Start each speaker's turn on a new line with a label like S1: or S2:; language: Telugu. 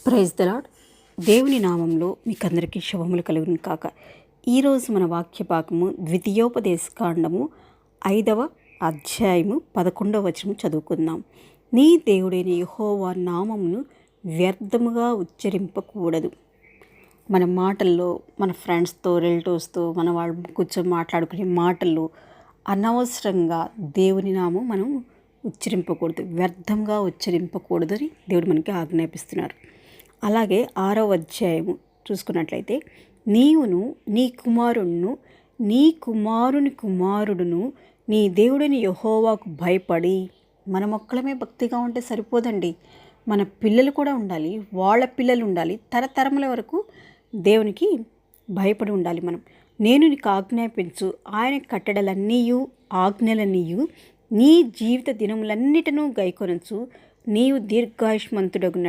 S1: Praise the lord. దేవుని నామంలో మీకందరికీ శుభములు కలుగును కాక. ఈరోజు మన వాక్య భాగము ద్వితీయోపదేశకాండము 5వ అధ్యాయము 11వ వచనం చదువుకుందాం. నీ దేవుడైన యెహోవా నామమును వ్యర్థముగా ఉచ్చరింపకూడదు. మన మాటల్లో, మన ఫ్రెండ్స్తో, రిలేటివ్స్తో, మన వాళ్ళు కూర్చొని మాట్లాడుకునే మాటల్లో అనవసరంగా దేవుని నామం మనం ఉచ్చరింపకూడదు, వ్యర్థంగా ఉచ్చరింపకూడదు అని దేవుడు మనకి ఆజ్ఞాపిస్తున్నారు. అలాగే 6వ అధ్యాయము చూసుకున్నట్లయితే, నీవును నీ కుమారుడును నీ కుమారుని కుమారుడును నీ దేవుడిని యెహోవాకు భయపడి, మన మొక్కలమే భక్తిగా ఉంటే సరిపోదండి, మన పిల్లలు కూడా ఉండాలి, వాళ్ళ పిల్లలు ఉండాలి, తరతరముల వరకు దేవునికి భయపడి ఉండాలి. నేను నీకు ఆజ్ఞాపించు ఆయన కట్టడలన్నీయు ఆజ్ఞలన్నీయు నీ జీవిత దినములన్నిటను గైకొనచ్చు నీవు దీర్ఘాయుష్మంతుడగునట్లు